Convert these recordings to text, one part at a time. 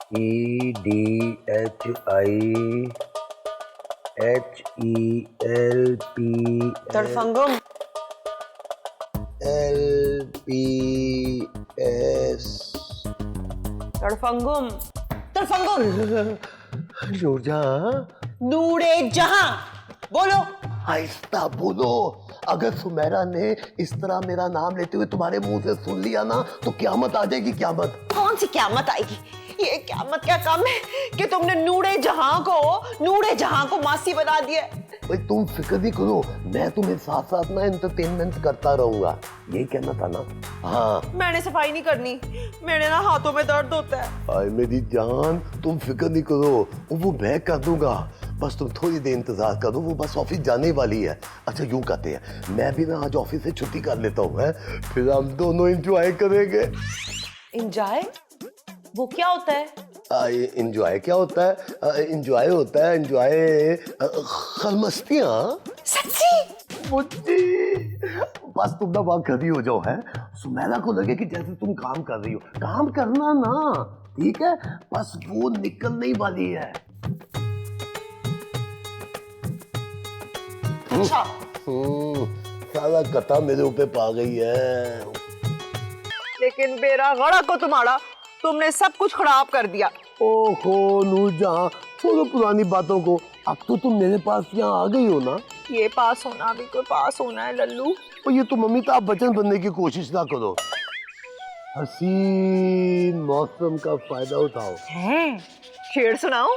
EDHIHELP तड़फंगम LPS तड़फंगम तड़फंगम Noor Jahan नूरे जहां बोलो। आहिस्ता बोलो। अगर सुमेरा ने इस तरह मेरा नाम लेते हुए तुम्हारे मुंह से सुन लिया ना तो क्यामत आ जाएगी। क्यामत? कौन सी क्यामत आएगी? ये क्यामत क्या काम है कि तुमने नूरे जहां को मासी बना दिया। भाई तुम फिक्र नहीं करो, मैं तुम्हें साथ साथ ना एंटरटेनमेंट करता रहूंगा, यही कहना था ना। हाँ मैंने सफाई नहीं करनी, मेरे ना हाथों में दर्द होता है। अरे मेरी जान तुम फिक्र नहीं करो, वो मैं कर दूंगा, बस तुम थोड़ी देर इंतजार करो, वो बस ऑफिस जाने वाली है। अच्छा यूं कहते हैं मैं भी ना आज ऑफिस से छुट्टी कर लेता हूँ, फिर हम दोनों एंजॉय करेंगे। एंजॉय? वो क्या होता है? एंजॉय क्या होता है? एंजॉय होता है एंजॉय खलमस्तियाँ। सच्ची? मुझे बस तुम ना वहाँ खड़ी हो जाओ, है सुमेरा को लगे कि जैसे तुम काम कर रही हो, काम करना ना, ठीक है? बस वो निकलने वाली है। अच्छा सारा कथा मेरे ऊपर पा गई है। लेकिन बेरा गड़ा को तुम्हारा, तुमने सब कुछ खराब कर दिया। ओहो नूरजहां, छोड़ो पुरानी बातों को, अब तो तुम मेरे पास यहाँ आ गई हो ना। ये पास होना भी कोई पास होना है लल्लू। और ये तुम अमिताभ बच्चन बनने की कोशिश ना करो। हसीन मौसम का फायदा उठाओ। हैं? शेर सुनाओ?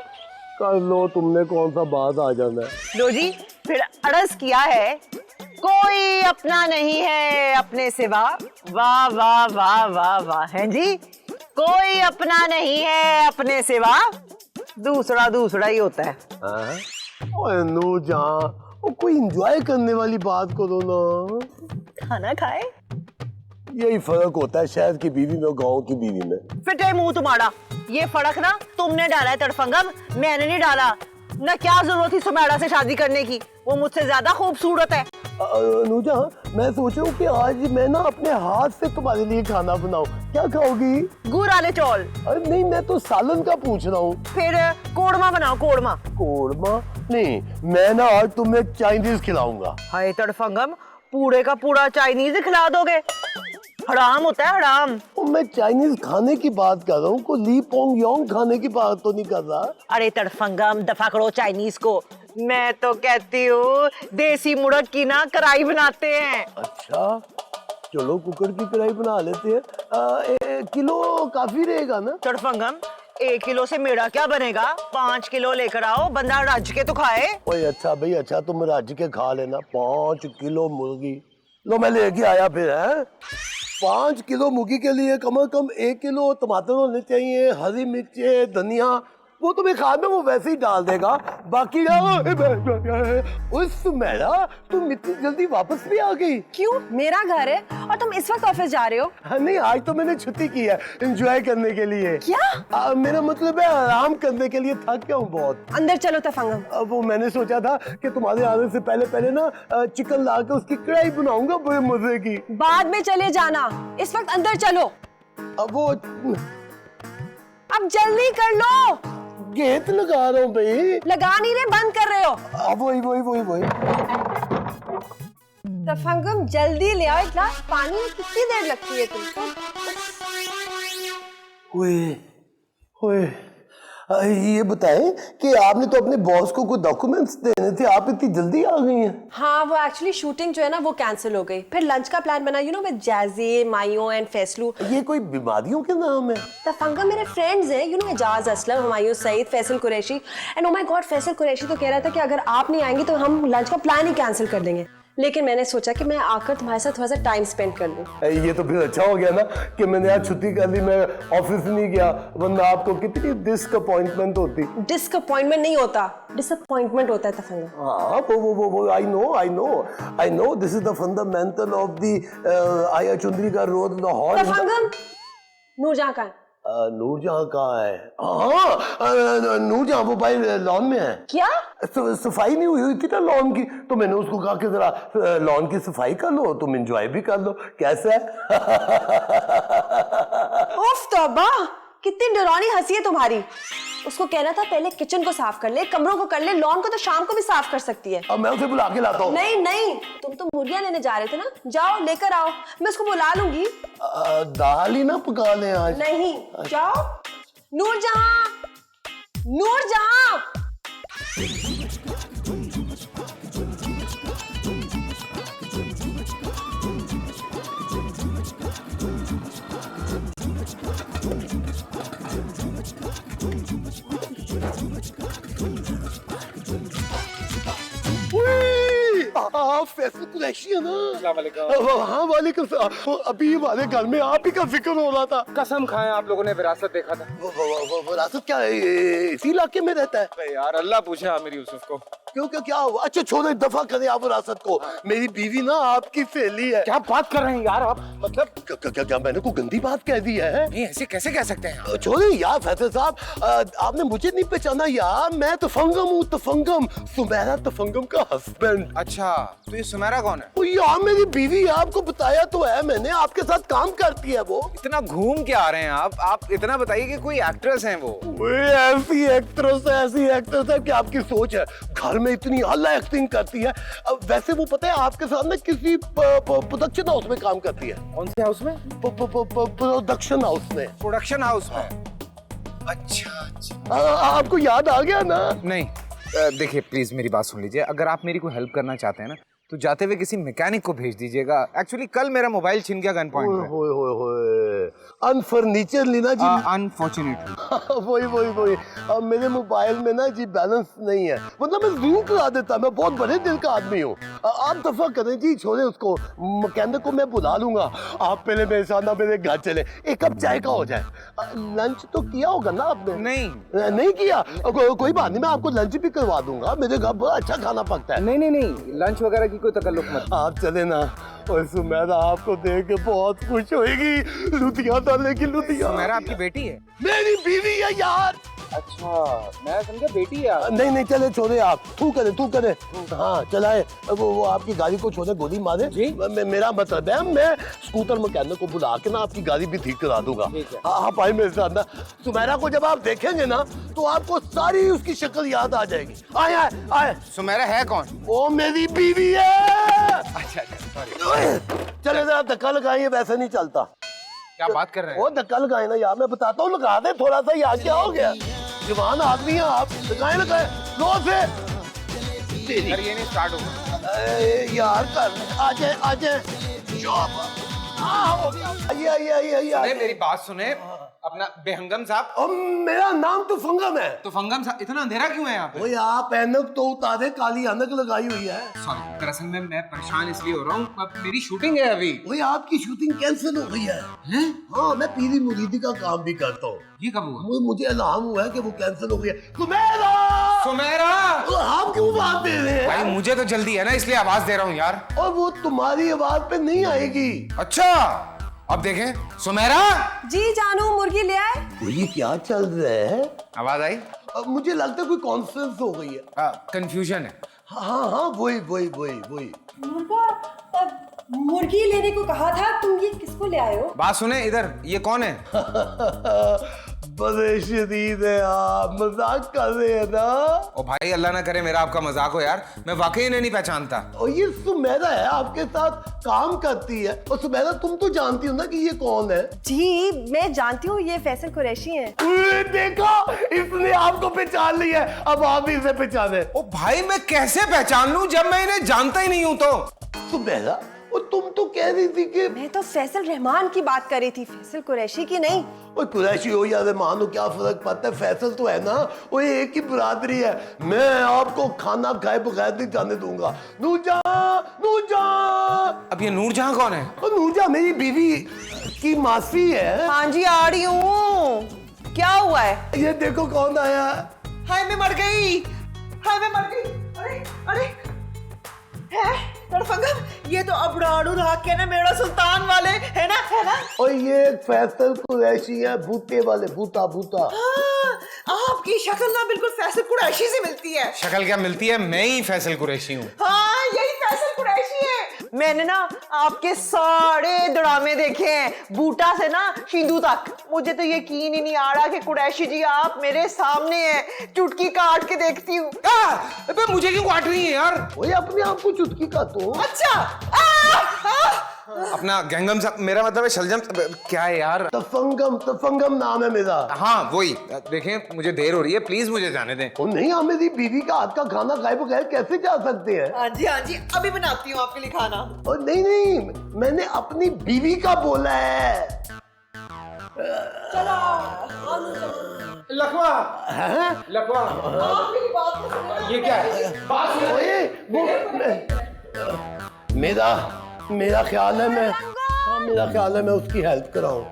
कर लो, तुमने कौन सा बात आ जाना है। लो जी, फिर अड़स किया है, कोई अपना नहीं है अपने सिवा। वाह वाह वाह वाह वाह, हैं जी, कोई अपना नहीं है अपने सिवा, दूसरा दूसरा ही होता है। ओए नूरजहां, वो कोई एंजॉय करने वाली बात करो ना। खाना खाए? यही फर्क होता है शहर की बीवी में और गाँव की बीवी में। फिटे मुंह तुम्हारा, ये फर्क ना तुमने डाला है तड़फंगम, मैंने नहीं डाला। ना क्या जरूरत थी सुमेरा से शादी करने की, वो मुझसे ज्यादा खूबसूरत है। नूरजहां, मैं सोच रहा हूँ कि आज मैं ना अपने हाथ से तुम्हारे लिए खाना बनाऊं, क्या खाओगी? गुड़ वाले चौल? अरे नहीं, मैं तो सालन का पूछ रहा हूँ। फिर कोरमा बनाओ, कोरमा। कोरमा? नहीं, मैं ना आज तुम्हें चाइनीज खिलाऊंगा। हाय तड़फंगम, पूरे का पूरा चाइनीज खिला दोगे? हराम होता है, हराम। मैं चाइनीज खाने की बात कर रहा हूँ, को ली पोंग योंग खाने की बात तो नहीं कर रहा। अरे तड़फंगम, दफा करो चाइनीज को। मैं तो कहती हूँ देसी मुर्ग की ना कढ़ाई बनाते हैं। अच्छा चलो, कुकर की कढ़ाई बना लेते हैं। 1 किलो काफी रहेगा ना? तड़फंगम, 1 किलो से मेरा क्या बनेगा, 5 किलो लेकर आओ, बंदा रज के तो खाए। ओए अच्छा भाई, अच्छा तुम रज के खा लेना। 5 किलो मुर्गी लो, मैं लेके आया फिर है। 5 किलो मुर्गी के लिए कम से कम 1 किलो टमाटर होने चाहिए, हरी मिर्च, धनिया, वो तुम्हें खाद में वो वैसे ही डाल देगा। बाकी सुमेरा, तुम इतनी जल्दी वापस भी आ गई? क्यों? मेरा घर है और तुम इस वक्त ऑफिस जा रहे हो? हाँ, नहीं आज तो मैंने छुट्टी की है एंजॉय करने के लिए। क्या? मेरा मतलब है आराम करने के लिए, थक गया हूँ बहुत। अंदर चलो तफंगम। वो मैंने सोचा था कि तुम्हारे आने से पहले पहले ना चिकन ला के उसकी कढ़ाई बनाऊंगा बड़े मजे की। बाद में चले जाना, इस वक्त अंदर चलो। अब वो अब जल्दी कर लो। गेट लगा रहा हूँ भाई। लगा नहीं रहे, बंद कर रहे हो। अब वही तफंगम जल्दी ले आओ, एक गिलास पानी में कितनी देर लगती है तुमको? ओए ये बताएं कि आपने तो अपने बॉस को कुछ डॉक्यूमेंट्स देने थे, आप इतनी जल्दी आ गई हैं? हाँ, वो एक्चुअली शूटिंग जो है ना वो कैंसिल हो गई, फिर लंच का प्लान बना, you know, with Jazzy, Mayo and Faislu. ये कोई बीमारियों के नाम है? तफंगम मेरे फ्रेंड्स हैं, you know, Ejaz Aslam, Humayun Saeed, Faisal Qureshi, and oh my God, Faisal Qureshi तो कह रहा था कि अगर आप नहीं आएंगी तो हम लंच का प्लान ही कैंसिल कर देंगे। लेकिन मैंने सोचा कि मैं आकर तुम्हारे साथ थोड़ा सा टाइम स्पेंड कर लूं। ये तो फिर अच्छा हो गया ना कि मैंने आज छुट्टी कर ली, मैं ऑफिस नहीं गया, वरना आपको कितनी डिसअपॉइंटमेंट होती। डिसअपॉइंटमेंट नहीं होता, डिसअपॉइंटमेंट होता है तफंगम। हाँ वो I know this is the fundamental of the आया चुंदरी का रोड लाहौर। तफंगम, नूरजहां कहाँ है? नूरजहां कहाँ है? हाँ नूरजहां वो भाई लॉन में है। क्या? सफाई नहीं हुई थी ना लॉन की, तो मैंने उसको कहा कि जरा लॉन की सफाई कर लो, तुम एंजॉय भी कर लो। कैसा है? उफ तौबा, कितनी डरावनी हंसी है तुम्हारी। उसको कहना था पहले किचन को साफ कर ले, कमरों को कर ले, लॉन को तो शाम को भी साफ कर सकती है। अब मैं उसे बुला के लाता हूँ। नहीं नहीं, तुम तो मुर्गियां लेने जा रहे थे ना, जाओ लेकर आओ, मैं उसको बुला लूंगी। दाल ही ना पका ले आज। नहीं, जाओ। नूरजहां, नूरजहां। आप फैसल कुरैशी है ना? हाँ वालेकुम सलाम। अभी हमारे घर में आप ही का जिक्र हो रहा था। कसम खाएं आप लोगों ने विरासत देखा था। विरासत क्या है? इसी इलाके में रहता है? अरे यार अल्लाह पूछे आमिर यूसुफ को। क्यों क्या क्या हुआ? अच्छा छोड़ो, दफा करें आप विरासत को। मेरी बीवी ना आपकी सहेली है। क्या बात कर रहे हैं यार आप? मतलब क्या मैंने कोई गंदी बात कह दी है? नहीं, ऐसे कैसे कह सकते हैं? छोड़े यार फैसल साहब, आपने मुझे नहीं पहचाना यार। मैं तफंगम हूँ, तफंगम, सुमेरा तफंगम का हस्बैंड। अच्छा, तो ये सुमेरा कौन है? ओ यार मेरी बीवी है, आपको बताया तो है मैंने, आपके साथ काम करती है वो। इतना घूम के आ रहे हैं आप इतना बताइए कि कोई एक्ट्रेस हैं वो? ऐसी एक्ट्रेस है कि आपकी सोच है। घर में इतनी अल्ला एक्टिंग करती है। अब वैसे वो पता है आपके साथ ना किसी प्रोडक्शन हाउस में काम करती है। कौन से हाउस में? प्रोडक्शन हाउस में। प्रोडक्शन हाउस में? अच्छा। आपको याद आ गया ना? नहीं, देखिए प्लीज मेरी बात सुन लीजिए। अगर आप मेरी कोई हेल्प करना चाहते हैं ना, तो जाते हुए किसी मैकेनिक को भेज दीजिएगा। एक्चुअली कल मेरा मोबाइल छिन गया गन पॉइंट पे। होए अनफर्नीचर लेना जी। अनफॉर्चुनेटली वही अब मेरे मोबाइल में ना जी बैलेंस नहीं है, मतलब मैं जूम करा देता। मैं बहुत बड़े दिल का आदमी हूँ। आप दफा करें जी, छोड़े उसको। मैकेनिक को मैं बुला लूंगा। आप पहले मेरे साथ ना मेरे घर चले, एक कप चाय का हो जाए। लंच तो किया होगा ना आपने? नहीं किया? कोई बात नहीं, मैं आपको लंच भी करवा दूंगा। मेरे घर बड़ा अच्छा खाना पकता है। नहीं, लंच वगैरह की कोई तकल्लुफ मत। आप चले ना, और सुमेरा आपको देख के बहुत खुश होएगी। लुधिया डाले की लुधिया। सुमेरा आपकी बेटी है? मेरी बीवी है यार। अच्छा, मैं समझा बेटी है। नहीं चले, छोड़े आप। तू करे। हाँ चलाए। वो आपकी गाड़ी को छोड़े, गोली मारे जी? मेरा मतलब है, मैं स्कूटर मैकेनिक को बुला के ना आपकी गाड़ी भी ठीक करा दूंगा। आप आए मेरे साथ ना। सुमेरा को जब आप देखेंगे ना, तो आपको सारी उसकी शक्ल याद आ जाएगी। आए। सुमेरा है कौन? वो मेरी बीवी है। अच्छा, चले जरा धक्का लगाइए, वैसे नहीं चलता। क्या बात कर रहे हैं? वो धक्का लगाए ना यार, मैं बताता हूँ, लगा दे थोड़ा सा यार। क्या हो गया? जवान आदमी है आप, लगाए लो से। यार ये नहीं स्टार्ट होगा यार कर, आजे सुने मेरी बात सुने अपना बेहंगम साहब। मेरा नाम तो फंगम है। तो फंगम साहब, इतना अंधेरा क्यों है यहाँ पे? वो आप ऐनक तो उतारे, काली ऐनक लगाई हुई है। सॉरी, दरअसल में मैं परेशान इसलिए हो रहा हूँ, अब मेरी शूटिंग है अभी। वही आपकी शूटिंग कैंसिल हो गई है। हाँ, मैं पीरी मुरीदी का काम भी करता हूँ। ये कब हुआ? मुझे इल्हाम हुआ है कि वो कैंसिल हो गई है। सुमेरा, आप क्यों बात दे रहे हैं? भाई मुझे तो जल्दी है ना, इसलिए आवाज दे रहा हूँ यार। और वो तुम्हारी आवाज पे नहीं आएगी। अच्छा, अब देखें। सुमेरा जी जानू, मुर्गी ले आए। ये क्या चल रहा है? आवाज आई? मुझे लगता है कोई कॉन्फ्रेंस हो गई है। कंफ्यूजन है। हाँ वही। मुर्गा, तब मुर्गी लेने को कहा था, तुम ये किसको ले आए हो? बात सुने इधर, ये कौन है? बड़े शदीद है आप, मजाक कर रहे हैं ना? ओ भाई अल्लाह ना करे मेरा आपका मजाक हो यार, मैं वाकई इन्हें नहीं पहचानता। और ये सुमेरा है, आपके साथ काम करती है। और सुमेरा तुम तो जानती हो ना कि ये कौन है? जी मैं जानती हूँ, ये फैसल कुरैशी हैं। देखा, इसने आपको पहचान लिया है। अब आप भी इसे पहचाने। ओ भाई मैं कैसे पहचान लूं जब मैं इन्हें जानता ही नहीं हूं? तो सुमेरा, और तुम तो कह रही थी कि मैं तो फैसल रहमान की बात कर रही थी, फैसल कुरैशी की नहीं। ओए कुरैशी हो या रहमान हो, क्या फर्क पड़ता है? फैसल तो है ना, वो एक ही बरादरी है। मैं आपको खाना खाए बगैर नहीं जाने दूंगा। नूरजहां। अब ये नूरजहां कौन है? और नूरजहां मेरी बीवी की मासी है। हाँ जी आ रही हूँ। क्या हुआ है? ये देखो कौन आया। हाय मैं मर गई। अरे फंगम, ये तो अबराड़ू राग के ना मेरा सुल्तान वाले है ना? और ये फैसल कुरैशी है, भूते वाले, भूता। हाँ, आपकी शक्ल ना बिल्कुल फैसल कुरैशी से मिलती है। शक्ल क्या मिलती है? मैं ही फैसल कुरैशी हूँ। हाँ यही फैसल कुरैशी है। मैंने ना आपके सारे ड्रामे देखे हैं, बूटा से ना शिंदू तक। मुझे तो यकीन ही नहीं आ रहा कि कुरैशी जी आप मेरे सामने हैं। चुटकी काट के देखती हूँ। अबे मुझे क्यों काट रही है यार? वही अपने आप को चुटकी का तो। अच्छा अपना गैंगम साहब, मेरा मतलब है शलजम। क्या है यार? तफंगम नाम है मेरा। हाँ वही। देखें मुझे देर हो रही है, प्लीज मुझे जाने दें। और नहीं, हम मेरी बीवी का हाथ का खाना खाए बगैर कैसे जा सकते हैं? हाँ जी, अभी बनाती हूँ आपके लिए खाना। और नहीं, मैंने अपनी बीवी का बोला है। लखवा ये क्या है? ओए, मेरा ख्याल है मैं उसकी हेल्प कराऊं।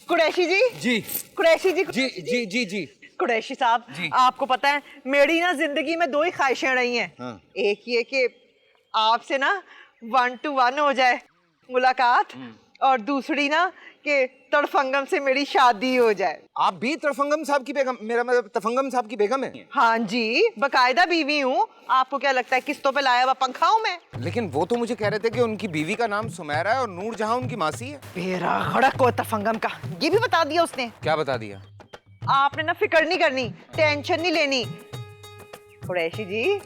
कुरैशी जी जी कुरैशी जी जी जी जी जी। कुरैशी साहब, आपको पता है मेरी ना जिंदगी में 2 ही ख्वाहिशें रही हैं। हाँ। एक ये कि आपसे ना 1 to 1 हो जाए मुलाकात, और दूसरी ना कि तड़फंगम से मेरी शादी हो जाए। आप भी तड़फंगम साहब की बेगम, मेरा मतलब तफंगम साहब की बेगम है? हाँ जी, बकायदा बीवी हूँ। आपको क्या लगता है किस्तों पे लाया हुआ पंखा हूँ मैं? लेकिन वो तो मुझे कह रहे थे कि उनकी बीवी का नाम सुमैरा है और नूर जहां उनकी मासी है। मेरा खड़क को तफंगम का ये भी बता दिया उसने। क्या बता दिया? आपने ना फिक्र नहीं करनी, टेंशन नहीं लेनी। कुरैशी जी,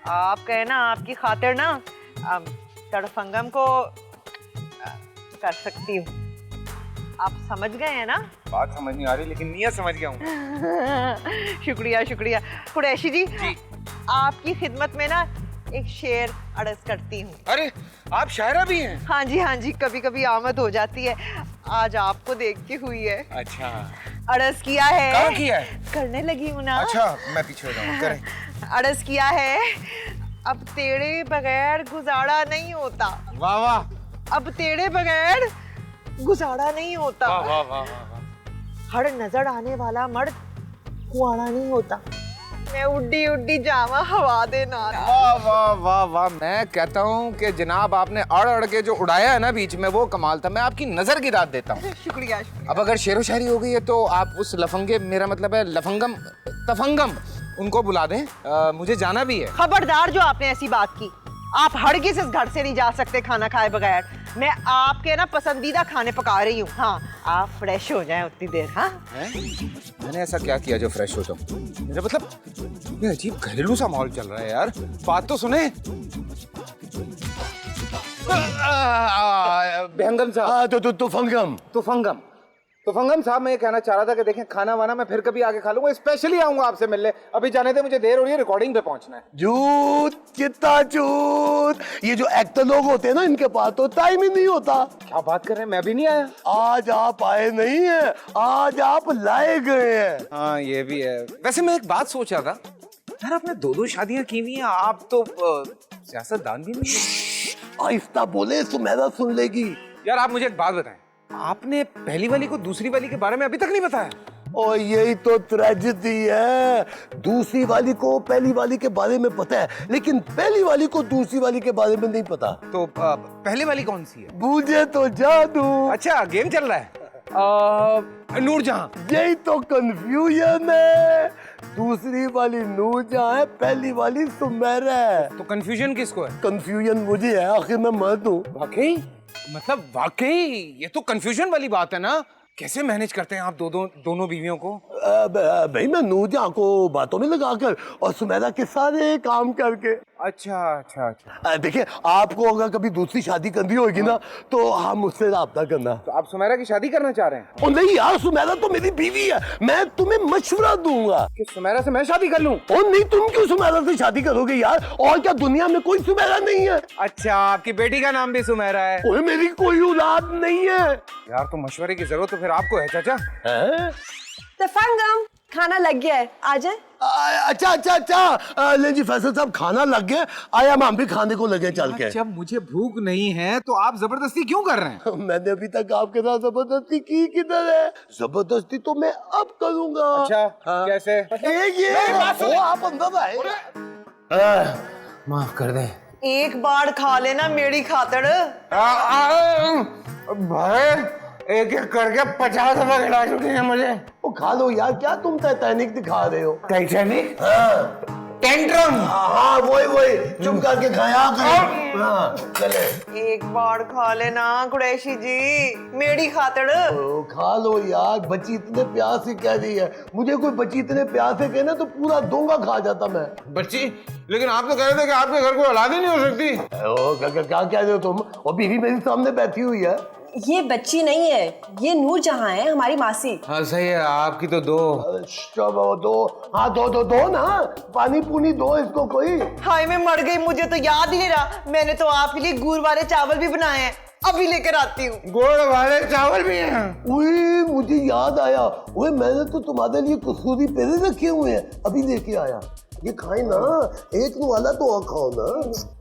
आप कहे ना आपकी खातिर ना तड़फंगम को कर सकती हूँ। आप समझ गए हैं ना? बात समझ नहीं आ रही लेकिन नियत समझ गया हूँ। शुक्रिया। कुरैशी जी, आपकी खिदमत में ना एक शेर अर्ज करती हूँ। अरे आप शायरा भी हैं? हाँ जी, कभी कभी आमद हो जाती है। आज आपको देख के हुई है। अच्छा, अर्ज किया है। कहाँ किया है? करने लगी हूँ ना। अच्छा मैं पीछे हो जाऊँ, करें। अर्ज किया है, अब तेरे बगैर गुजारा नहीं होता। वाह वाह। अब तेरे बगैर गुजारा नहीं होता। वाह वाह वाह वाह। हर नजर आने वाला मर्द कुआरा नहीं होता। मैं उड्डी उड्डी जावा हवा देना। वाह वाह वाह वाह। मैं कहता हूँ कि जनाब आपने अड़ के जो उड़ाया है ना बीच में, वो कमाल था। मैं आपकी नजर गिरा देता हूँ। शुक्रिया। अब अगर शेरो शायरी हो गई है तो आप उस लफंगे, मेरा मतलब है लफंगम तफंगम, उनको बुला दें। मुझे जाना भी है। खबरदार जो आपने ऐसी बात की। आप हरगिज़ इस घर से नहीं जा सकते खाना खाए बगैर। मैं आपके ना पसंदीदा खाने पका रही हूँ। हाँ, आप फ्रेश हो जाएं उतनी देर। हाँ, मैंने ऐसा क्या किया जो फ्रेश हो जाऊं? मेरा मतलब ये अजीब घरेलू सा माहौल चल रहा है यार। बात तो सुने। बेहंगम साहब। तो फंगम साहब, मैं ये कहना चाह रहा था कि देखें खाना वाना मैं फिर कभी आके खा लूंगा। स्पेशली आऊंगा आपसे मिलने। अभी जाने दे, मुझे देर हो रही है, रिकॉर्डिंग पे पहुंचना है। झूठ, कितना झूठ। ये जो एक्टर लोग होते हैं ना, इनके पास तो टाइम ही नहीं होता। क्या बात कर रहे हैं? मैं भी नहीं आया। आज आप आए नहीं हैं, आज आप लाए गए हैं। हाँ ये भी है। वैसे मैं एक बात सोच रहा था यार, आपने 2 शादियां की हुई हैं, आप तो सियासतदान भी नहीं। आहिस्ता बोले, सुमेरा सुन लेगी। यार आप मुझे एक बात बताएं, आपने पहली वाली को दूसरी वाली के बारे में अभी तक नहीं बताया? और यही तो ट्रेजेडी है। दूसरी वाली को पहली वाली के बारे में पता है, लेकिन पहली वाली को दूसरी वाली के बारे में नहीं पता। तो पहली वाली कौन सी है? मुझे तो जादू। अच्छा, गेम चल रहा है। नूरजहां। यही तो कंफ्यूजन है। दूसरी वाली नूरजहां है, पहली वाली सुमेरा है। तो कंफ्यूजन किसको है? कंफ्यूजन मुझे है, आखिर मैं मर्द हूँ। वाकई? मतलब वाकई ये तो कंफ्यूजन वाली बात है ना। कैसे मैनेज करते हैं आप दोनों बीवियों को? भाई मैं नूरजहां को बातों में लगाकर और सुमेरा के सारे काम करके। अच्छा। देखिए, आपको अगर कभी दूसरी शादी करनी होगी ना, तो हम मुझसे राब्ता करना। तो आप सुमेरा की शादी करना चाह रहे हैं? ओ नहीं यार, सुमेरा तो मेरी बीवी है। मैं तुम्हें मशवरा दूंगा कि सुमेरा से मैं शादी कर लूं। ओ नहीं, तुम क्यों सुमेरा से शादी करोगे यार? और क्या दुनिया में कोई सुमेरा नहीं है? अच्छा, आपकी बेटी का नाम भी सुमेरा है? ओए, मेरी कोई औलाद नहीं है यार तो मशवरे की जरूरत तो फिर आपको है चाचा। तफंगम, खाना लग गया है, आ जाए। अच्छा। ले जी फैसल साहब, खाना लग गया। आया, हम भी खाने को लगे चल के। जब मुझे भूख नहीं है तो आप जबरदस्ती क्यों कर रहे हैं? मैंने अभी तक आपके साथ जबरदस्ती की किधर है? जबरदस्ती तो मैं अब करूंगा। अच्छा, हाँ। कैसे? आप अंदर आए। माफ कर दे। एक बार खा लेना मेरी खातिर। भाई एक करके 50 रुपए खिला चुके हैं मुझे। वो खा लो यार, क्या तुम टाइटैनिक दिखा रहे हो? टाइटैनिक? हाँ। टेंट्रम। हाँ वही चुप करके खाया कर। हाँ चले। एक बार खा लेना कुरैशी जी, मेरी खातिर। खा लो यार, बच्ची इतने प्यार से कह रही है, मुझे कोई बच्ची इतने प्यार से कहे ना तो पूरा दोंगा खा जाता मैं। बच्ची, लेकिन आप तो कह रहे थे कि आपके घर को औलाद ही नहीं हो सकती। क्या कह रहे हो तुम? और बीवी मेरे सामने बैठी हुई है। ये बच्ची नहीं है, ये नूरजहां है, हमारी मासी। हाँ सही है, आपकी तो दो। दो, हाँ दो ना, पानी पूनी दो इसको कोई। हाय मैं मर गई, मुझे तो याद ही नहीं रहा। मैंने तो आपके लिए गुड़ वाले चावल भी बनाए हैं, अभी लेकर आती हूँ। गुड़ वाले चावल भी हैं। उई, मुझे याद आया, ओए मैंने तो तुम्हारे लिए कसूरी पेड़े रखे हुए हैं, अभी लेके आया। ये खाए ना, एक वाला तो और खाओ ना,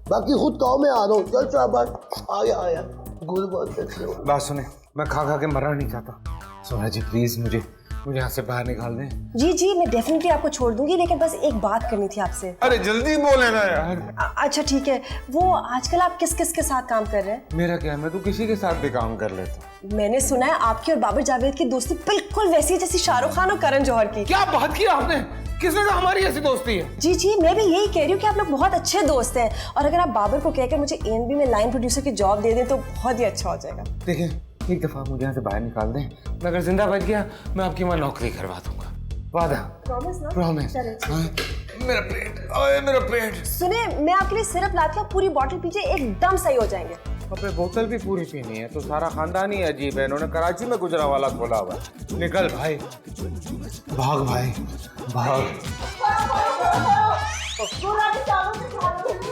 बाकी खुद खाओ, मैं आ रहा हूँ। चल शाबाश, आया गुड़ बहुत अच्छे हो। बात सुने, मैं खा के मरना नहीं चाहता। सोना जी प्लीज मुझे यहाँ से बाहर निकाल दें। जी मैं डेफिनेटली आपको छोड़ दूंगी, लेकिन बस एक बात करनी थी आपसे। अरे जल्दी बोले ना यार। अच्छा ठीक है, वो आजकल आप किस किस के साथ काम कर रहे हैं? मेरा क्या है, मैं तो किसी के साथ भी काम कर लेता हूँ। मैंने सुना है आपकी और बाबर जावेद की दोस्ती बिल्कुल वैसी है जैसी शाहरुख खान और करण जौहर की। क्या बात की आपने? किसने कहा हमारी ऐसी दोस्ती है? जी मैं भी यही कह रही हूँ कि आप लोग बहुत अच्छे दोस्त हैं, और अगर आप बाबर को कहकर मुझे एएनबी में लाइन प्रोड्यूसर की जॉब दे दें तो बहुत ही अच्छा हो जाएगा। देखिए, एक दफा मुझे यहाँ से बाहर निकाल दें, मैं अगर जिंदा बच गया मैं आपकी वहाँ नौकरी करवा दूंगा। वादा? प्रॉमिस ना? प्रॉमिस। मेरा पेट, ओए मेरा पेट। सुने, मैं आपके लिए सिरप लाती हूँ, पूरी बोतल पीजिए, एकदम सही हो जाएंगे। अबे बोतल भी पूरी पीनी है तो सारा खानदान ही अजीब है। इन्होंने कराची में गुजरावाला खोला हुआ है। निकल भाई, भाग भाई भाग।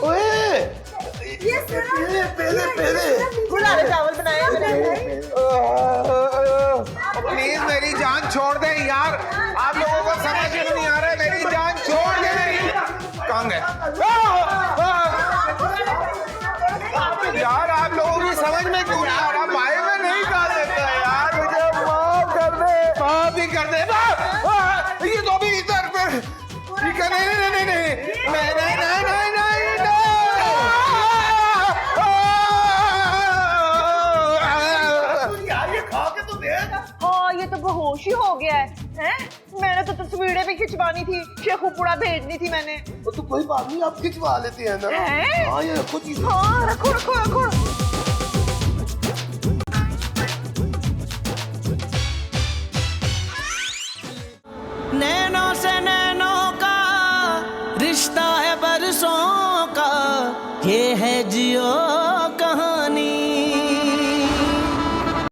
ओए पहले गुलाले चावल बनाए हैं मैंने। प्लीज मेरी जान छोड़ दे यार, आप लोगों को समझ में नहीं आ रहा है, मेरी जान छोड़ दे मेरी। कहाँ गए यार? आप लोगों की समझ में क्यों नहीं आ रहा? भाई मैं नहीं खा सकता यार, मुझे माफ कर दे। माफ ही कर दे। ये तो भी इधर पर ठीक है। हाँ ये तो बेहोश ही हो गया है, हैं? मैंने तो तस्वीरें भी खिंचवानी थी, शेखुपुरा भेजनी थी मैंने। तो कोई बात नहीं, आप खिंचवा लेते हैं ना। हैं? हाँ ये रखो चीज़। हाँ रखो। नैना